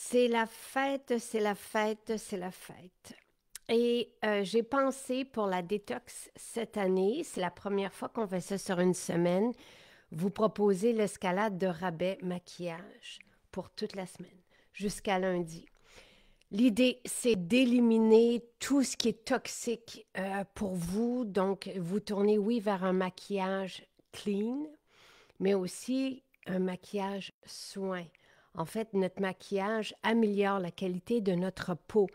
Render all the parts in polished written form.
C'est la fête, c'est la fête, c'est la fête. Et j'ai pensé pour la détox cette année, c'est la première fois qu'on fait ça sur une semaine, vous proposer l'escalade de rabais maquillage pour toute la semaine, jusqu'à lundi. L'idée, c'est d'éliminer tout ce qui est toxique pour vous. Donc, vous tournez, oui, vers un maquillage clean, mais aussi un maquillage soin. En fait, notre maquillage améliore la qualité de notre peau.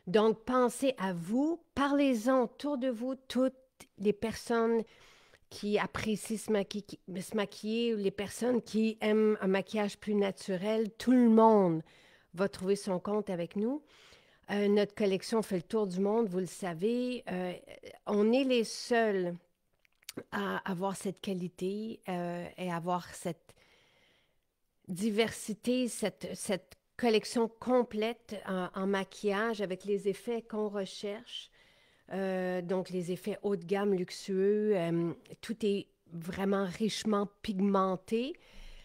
Donc, pensez à vous, parlez-en autour de vous, toutes les personnes qui apprécient se maquiller, ou les personnes qui aiment un maquillage plus naturel. Tout le monde va trouver son compte avec nous. Notre collection fait le tour du monde, vous le savez. On est les seuls à avoir cette qualité et avoir cette diversité, cette collection complète en maquillage avec les effets qu'on recherche. Donc, les effets haut de gamme, luxueux, tout est vraiment richement pigmenté.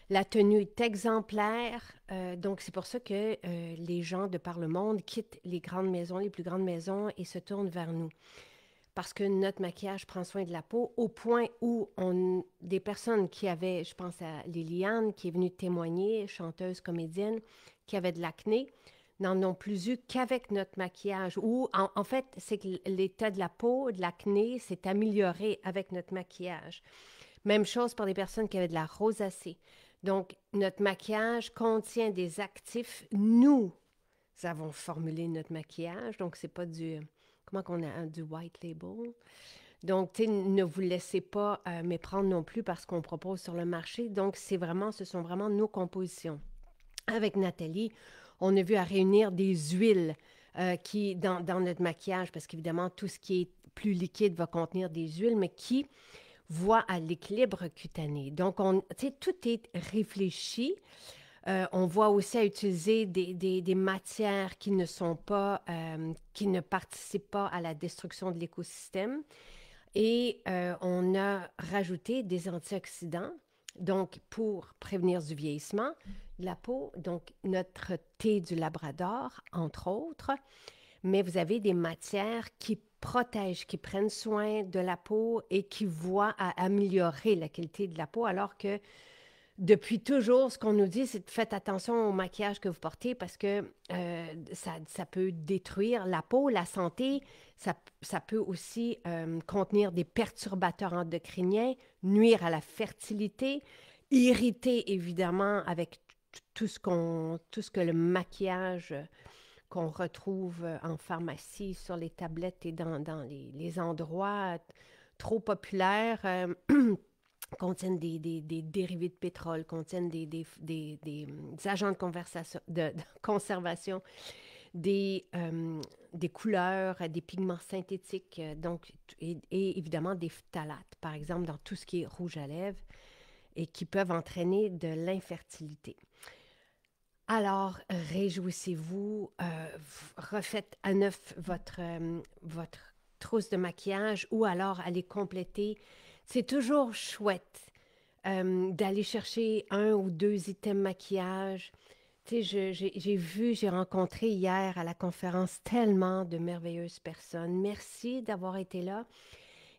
La tenue est exemplaire. Donc, c'est pour ça que les gens de par le monde quittent les grandes maisons, les plus grandes maisons et se tournent vers nous parce que notre maquillage prend soin de la peau au point où des personnes qui avaient, je pense à Liliane, qui est venue témoigner, chanteuse, comédienne, qui avait de l'acné, n'en ont plus eu qu'avec notre maquillage. Ou en fait, c'est que l'état de la peau, de l'acné, s'est amélioré avec notre maquillage. Même chose pour les personnes qui avaient de la rosacée. Donc, notre maquillage contient des actifs. Nous avons formulé notre maquillage, donc c'est pas du comment qu'on a du white label. Donc, ne vous laissez pas méprendre non plus parce qu'on propose sur le marché. Donc, ce sont vraiment nos compositions. Avec Nathalie, on a vu à réunir des huiles dans notre maquillage, parce qu'évidemment, tout ce qui est plus liquide va contenir des huiles, mais qui voit à l'équilibre cutané. Donc, tout est réfléchi. On voit aussi à utiliser des matières qui ne sont pas, qui ne participent pas à la destruction de l'écosystème. Et on a rajouté des antioxydants, donc pour prévenir du vieillissement de la peau, donc notre thé du Labrador, entre autres. Mais vous avez des matières qui protègent, qui prennent soin de la peau et qui voient à améliorer la qualité de la peau, alors que depuis toujours, ce qu'on nous dit, c'est de faites attention au maquillage que vous portez parce que ça peut détruire la peau, la santé. Ça peut aussi contenir des perturbateurs endocriniens, nuire à la fertilité, irriter évidemment avec tout ce que le maquillage qu'on retrouve en pharmacie, sur les tablettes et dans les endroits trop populaires. Contiennent des dérivés de pétrole, contiennent des agents de conservation, des couleurs, des pigments synthétiques, donc, et évidemment des phtalates, par exemple, dans tout ce qui est rouge à lèvres, et qui peuvent entraîner de l'infertilité. Alors, réjouissez-vous, refaites à neuf votre trousse de maquillage ou alors allez compléter. C'est toujours chouette d'aller chercher un ou deux items maquillage. Tu sais, j'ai rencontré hier à la conférence tellement de merveilleuses personnes. Merci d'avoir été là.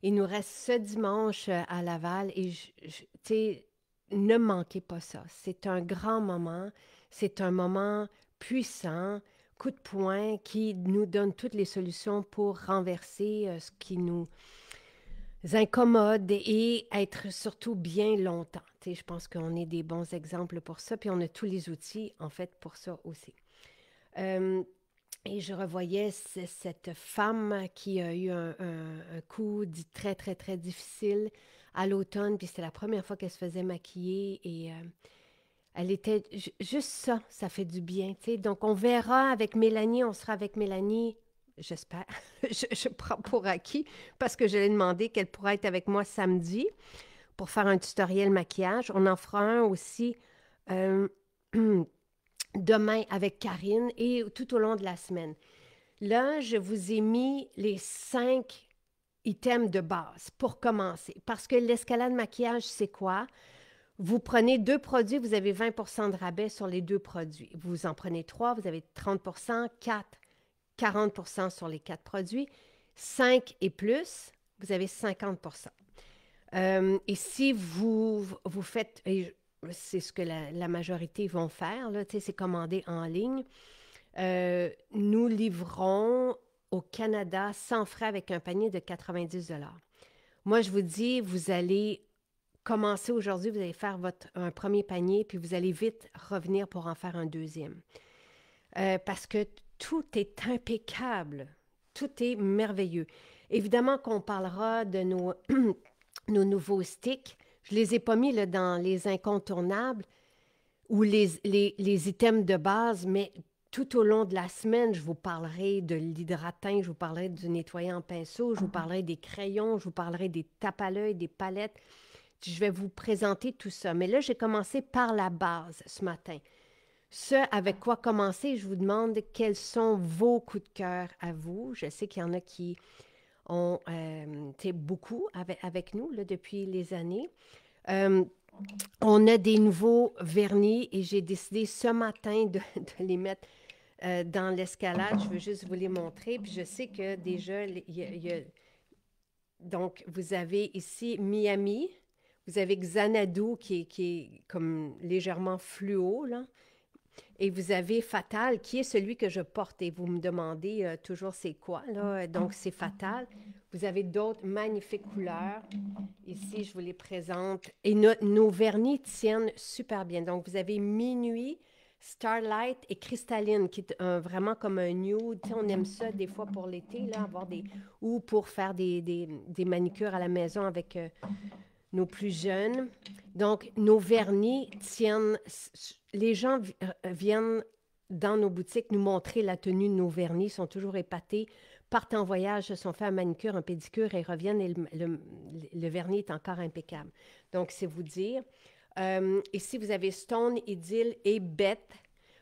Il nous reste ce dimanche à Laval et tu sais, ne manquez pas ça. C'est un grand moment. C'est un moment puissant, coup de poing, qui nous donne toutes les solutions pour renverser ce qui nous incommode et être surtout bien longtemps. Tu sais, je pense qu'on est des bons exemples pour ça, puis on a tous les outils, en fait, pour ça aussi. Euh, et je revoyais cette femme qui a eu un coup dit très, très, très difficile à l'automne, puis c'était la première fois qu'elle se faisait maquiller et elle était juste ça, ça fait du bien, tu sais. Donc, on verra avec Mélanie, on sera avec Mélanie, j'espère. Je prends pour acquis parce que je l'ai demandé qu'elle pourra être avec moi samedi pour faire un tutoriel maquillage. On en fera un aussi euh, demain avec Karine et tout au long de la semaine. Là, je vous ai mis les 5 items de base pour commencer parce que l'escalade maquillage, c'est quoi? Vous prenez 2 produits, vous avez 20 de rabais sur les 2 produits. Vous en prenez 3, vous avez 30 4, 40 sur les 4 produits. 5 et plus, vous avez 50 et si vous faites, et c'est ce que la majorité vont faire, là, c'est commander en ligne, nous livrons au Canada sans frais avec un panier de 90 $. Moi, je vous dis, vous allez commencer aujourd'hui, vous allez faire un premier panier, puis vous allez vite revenir pour en faire un deuxième. Parce que tout est impeccable. Tout est merveilleux. Évidemment qu'on parlera de nos nouveaux sticks. Je ne les ai pas mis là, dans les incontournables ou les items de base, mais tout au long de la semaine, je vous parlerai de l'hydratin, je vous parlerai du nettoyant en pinceau, je vous parlerai des crayons, je vous parlerai des tapes à l'œil, des palettes. Je vais vous présenter tout ça. Mais là, j'ai commencé par la base ce matin. Ce avec quoi commencer, je vous demande quels sont vos coups de cœur à vous. Je sais qu'il y en a qui ont été beaucoup avec nous là, depuis les années. On a des nouveaux vernis et j'ai décidé ce matin de les mettre dans l'escalade. Je veux juste vous les montrer. Puis je sais que déjà, donc, vous avez ici Miami. Vous avez Xanadu qui est comme légèrement fluo, là. Et vous avez Fatal, qui est celui que je porte. Et vous me demandez toujours c'est quoi, là. Donc, c'est Fatal. Vous avez d'autres magnifiques couleurs. Ici, je vous les présente. Et nos vernis tiennent super bien. Donc, vous avez Minuit, Starlight et Cristalline, qui est vraiment comme un nude. Tu sais, on aime ça des fois pour l'été, là, ou pour faire des manicures à la maison avec nos plus jeunes. Donc, nos vernis tiennent... Les gens viennent dans nos boutiques nous montrer la tenue de nos vernis, sont toujours épatés, partent en voyage, se sont fait un manicure, un pédicure et reviennent et le vernis est encore impeccable. Donc, c'est vous dire. Ici, vous avez Stone, Idyll et Beth,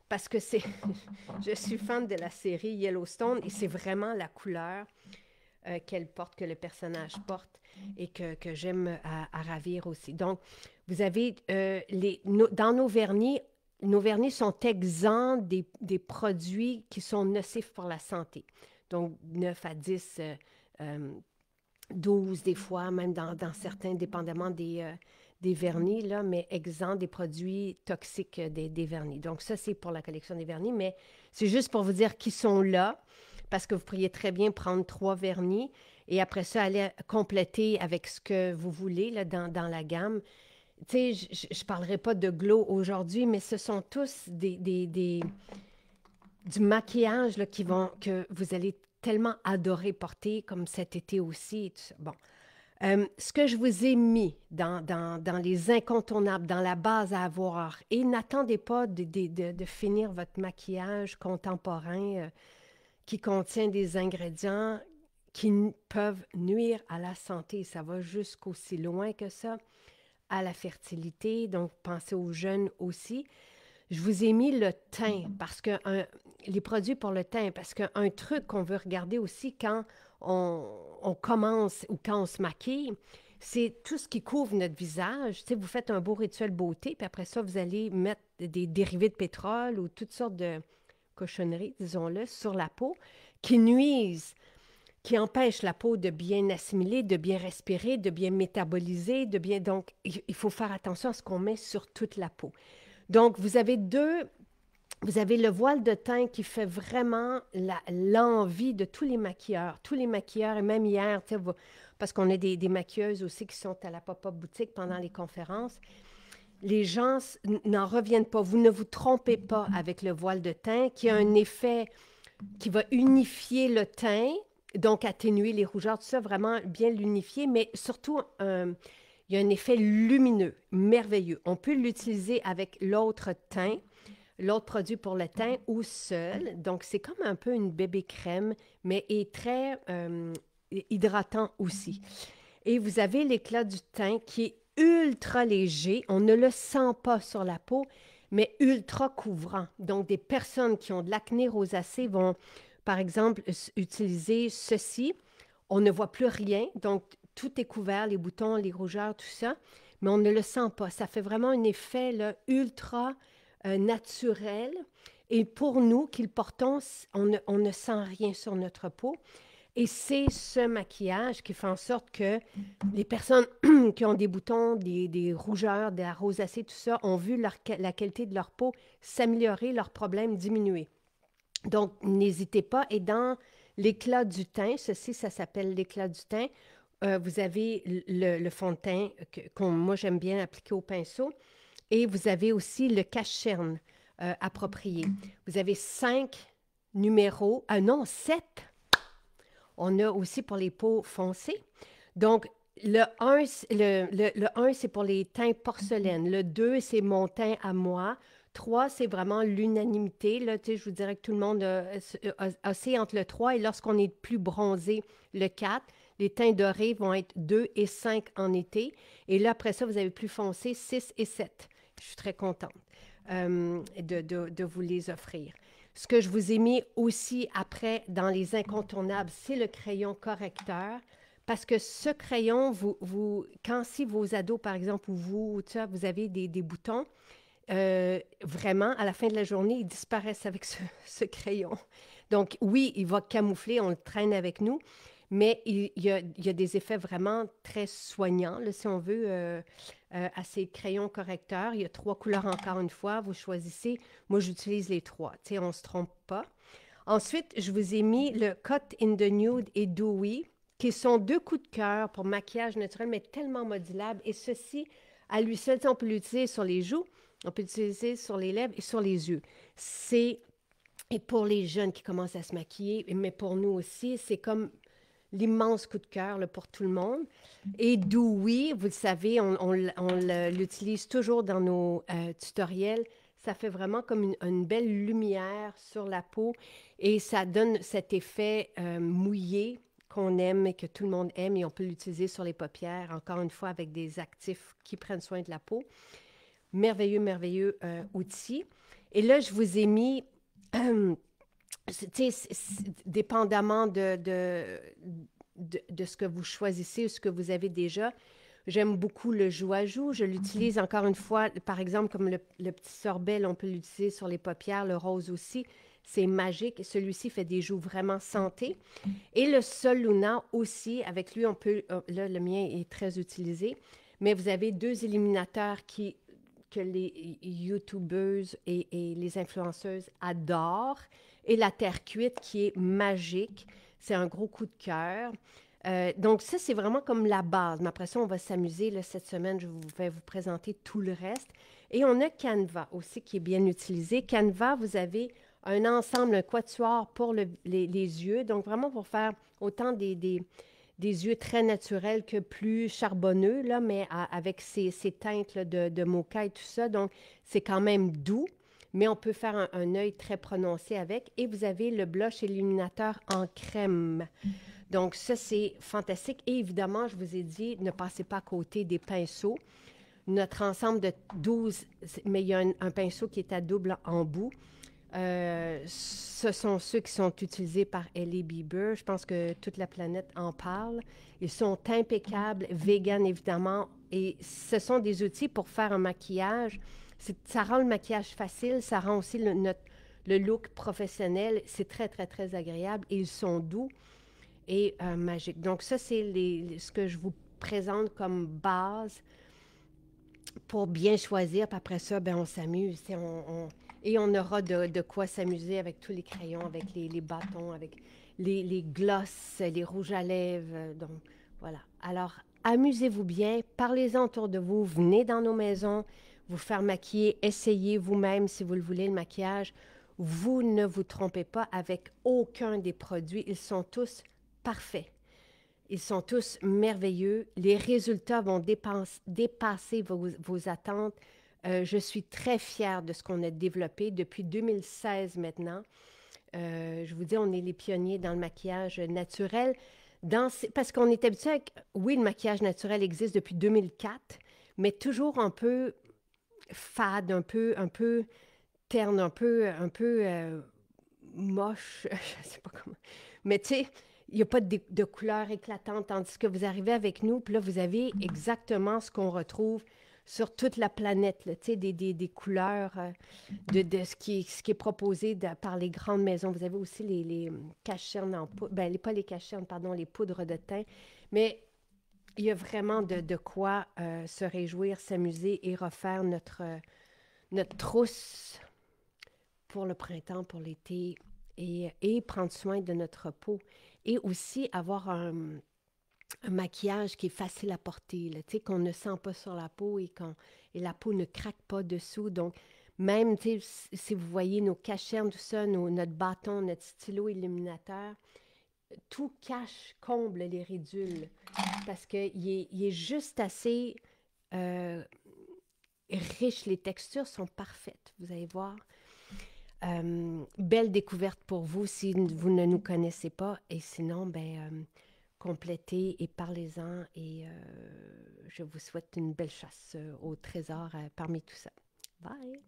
parce que c'est... je suis fan de la série Yellowstone et c'est vraiment la couleur qu'elle porte, que le personnage porte et que j'aime à ravir aussi. Donc, vous avez dans nos vernis sont exempts des produits qui sont nocifs pour la santé. Donc, 9 à 10, 12 des fois, même dans certains, dépendamment des vernis, là, mais exempts des produits toxiques des vernis. Donc, ça, c'est pour la collection des vernis, mais c'est juste pour vous dire qu'ils sont là, parce que vous pourriez très bien prendre 3 vernis et après ça, aller compléter avec ce que vous voulez là, dans la gamme. Tu sais, je ne parlerai pas de glow aujourd'hui, mais ce sont tous du maquillage là, que vous allez tellement adorer porter, comme cet été aussi. Et tout ça. Bon. Ce que je vous ai mis dans les incontournables, dans la base à avoir, et n'attendez pas de finir votre maquillage contemporain qui contient des ingrédients qui peuvent nuire à la santé. Ça va jusqu'aussi loin que ça, à la fertilité, donc pensez aux jeunes aussi. Je vous ai mis le teint, parce que les produits pour le teint, parce qu'un truc qu'on veut regarder aussi quand on commence ou quand on se maquille, c'est tout ce qui couvre notre visage. Tu sais, vous faites un beau rituel beauté, puis après ça, vous allez mettre des dérivés de pétrole ou toutes sortes de cochonneries, disons-le, sur la peau, qui nuisent, qui empêchent la peau de bien assimiler, de bien respirer, de bien métaboliser, Donc, il faut faire attention à ce qu'on met sur toute la peau. Donc, vous avez le voile de teint qui fait vraiment l'envie de tous les maquilleurs. Tous les maquilleurs, et même hier, parce qu'on a des maquilleuses aussi qui sont à la pop-up boutique pendant les conférences, les gens n'en reviennent pas. Vous ne vous trompez pas avec le voile de teint qui a un effet qui va unifier le teint, donc atténuer les rougeurs, tout ça, vraiment bien l'unifier, mais surtout, il y a un effet lumineux, merveilleux. On peut l'utiliser avec l'autre teint, l'autre produit pour le teint ou seul. Donc, c'est comme un peu une bébé crème, mais est très hydratant aussi. Et vous avez l'éclat du teint qui est ultra léger. On ne le sent pas sur la peau, mais ultra couvrant. Donc, des personnes qui ont de l'acné rosacée vont, par exemple, utiliser ceci. On ne voit plus rien, donc tout est couvert, les boutons, les rougeurs, tout ça. mais on ne le sent pas. Ça fait vraiment un effet là, ultra naturel. Et pour nous qui le portons, on ne sent rien sur notre peau. Et c'est ce maquillage qui fait en sorte que les personnes qui ont des boutons, des rougeurs, de la rosacée, tout ça, ont vu la qualité de leur peau s'améliorer, leurs problèmes diminuer. Donc, n'hésitez pas. Et dans l'éclat du teint, ceci, ça s'appelle l'éclat du teint, vous avez le fond de teint moi, j'aime bien appliquer au pinceau. Et vous avez aussi le cache-cerne approprié. Vous avez 5 numéros, non, 7. On a aussi pour les peaux foncées. Donc, le 1, le 1 c'est pour les teints porcelaine. Le 2, c'est mon teint à moi. 3, c'est vraiment l'unanimité. Là, tu sais, je vous dirais que tout le monde a entre le 3 et lorsqu'on est plus bronzé, le 4. Les teints dorés vont être 2 et 5 en été. Et là, après ça, vous avez plus foncé, 6 et 7. Je suis très contente de vous les offrir. Ce que je vous ai mis aussi après dans les incontournables, c'est le crayon correcteur. Parce que ce crayon, quand si vos ados, par exemple, ou vous, tu vois, vous avez des boutons, vraiment, à la fin de la journée, ils disparaissent avec ce crayon. Donc, oui, il va camoufler, on le traîne avec nous, mais il y a des effets vraiment très soignants, là, si on veut, à ces crayons correcteurs. Il y a 3 couleurs encore une fois, vous choisissez. Moi, j'utilise les 3, tu sais, on ne se trompe pas. Ensuite, je vous ai mis le Cut in the Nude et Dewy, qui sont 2 coups de cœur pour maquillage naturel, mais tellement modulable. Et ceci, à lui seul, on peut l'utiliser sur les joues, on peut l'utiliser sur les lèvres et sur les yeux. Et pour les jeunes qui commencent à se maquiller, mais pour nous aussi, c'est comme l'immense coup de cœur là, pour tout le monde. Et Dewy, vous le savez, on l'utilise toujours dans nos tutoriels. Ça fait vraiment comme une belle lumière sur la peau et ça donne cet effet mouillé qu'on aime et que tout le monde aime et on peut l'utiliser sur les paupières, encore une fois, avec des actifs qui prennent soin de la peau. Merveilleux, merveilleux outil. Et là, je vous ai mis, dépendamment de ce que vous choisissez ou ce que vous avez déjà, j'aime beaucoup le joue à joue. Je l'utilise encore une fois, par exemple, comme le petit sorbet, on peut l'utiliser sur les paupières, le rose aussi. C'est magique. Celui-ci fait des joues vraiment santé. Et le Sol Luna aussi, avec lui, on peut, là, le mien est très utilisé, mais vous avez 2 éliminateurs que les YouTubeuses et les influenceuses adorent. Et la terre cuite qui est magique. C'est un gros coup de cœur. Donc ça, c'est vraiment comme la base. Mais après ça, on va s'amuser. Là, cette semaine, je vais vous présenter tout le reste. Et on a Canva aussi qui est bien utilisé. Canva, vous avez un ensemble, un quatuor pour les yeux. Donc vraiment pour faire autant des yeux très naturels que plus charbonneux, là, mais avec ces teintes là, de mocha et tout ça. Donc, c'est quand même doux, mais on peut faire un œil très prononcé avec. Et vous avez le blush illuminateur en crème. Donc, ça, c'est fantastique. Et évidemment, je vous ai dit, ne passez pas à côté des pinceaux. Notre ensemble de 12, mais il y a un pinceau qui est à double embout. Ce sont ceux qui sont utilisés par Hailey Bieber. Je pense que toute la planète en parle. Ils sont impeccables, vegan évidemment, et ce sont des outils pour faire un maquillage. Ça rend le maquillage facile, ça rend aussi le look professionnel. C'est très, très, très agréable et ils sont doux et magiques. Donc ça, c'est ce que je vous présente comme base pour bien choisir. Puis après ça, ben, on s'amuse. Et on aura de quoi s'amuser avec tous les crayons, avec les bâtons, avec les glosses, les rouges à lèvres. Donc, voilà. Alors, amusez-vous bien, parlez-en autour de vous, venez dans nos maisons, vous faire maquiller, essayez vous-même si vous le voulez, le maquillage. Vous ne vous trompez pas avec aucun des produits. Ils sont tous parfaits. Ils sont tous merveilleux. Les résultats vont dépasser vos attentes. Je suis très fière de ce qu'on a développé depuis 2016 maintenant. Je vous dis, on est les pionniers dans le maquillage naturel. Parce qu'on est habitué avec... Oui, le maquillage naturel existe depuis 2004, mais toujours un peu fade, un peu terne, un peu moche. Je ne sais pas comment. Mais tu sais, il n'y a pas de couleurs éclatantes, tandis que vous arrivez avec nous, puis là, vous avez exactement ce qu'on retrouve sur toute la planète, là, tu sais, des couleurs de ce qui est proposé par les grandes maisons. Vous avez aussi les cachernes en poudre, ben, pas les cachernes, pardon, les poudres de teint, mais il y a vraiment de quoi se réjouir, s'amuser et refaire notre trousse pour le printemps, pour l'été, et prendre soin de notre peau. Et aussi avoir un maquillage qui est facile à porter, là, tu sais, qu'on ne sent pas sur la peau et la peau ne craque pas dessous. Donc, même, tu sais, si vous voyez nos cachernes, tout ça, notre bâton, notre stylo illuminateur, tout cache, comble les ridules parce qu'il est juste assez riche. Les textures sont parfaites, vous allez voir. Belle découverte pour vous si vous ne nous connaissez pas. Et sinon, complétez et parlez-en. Et je vous souhaite une belle chasse au trésor parmi tout ça. Bye!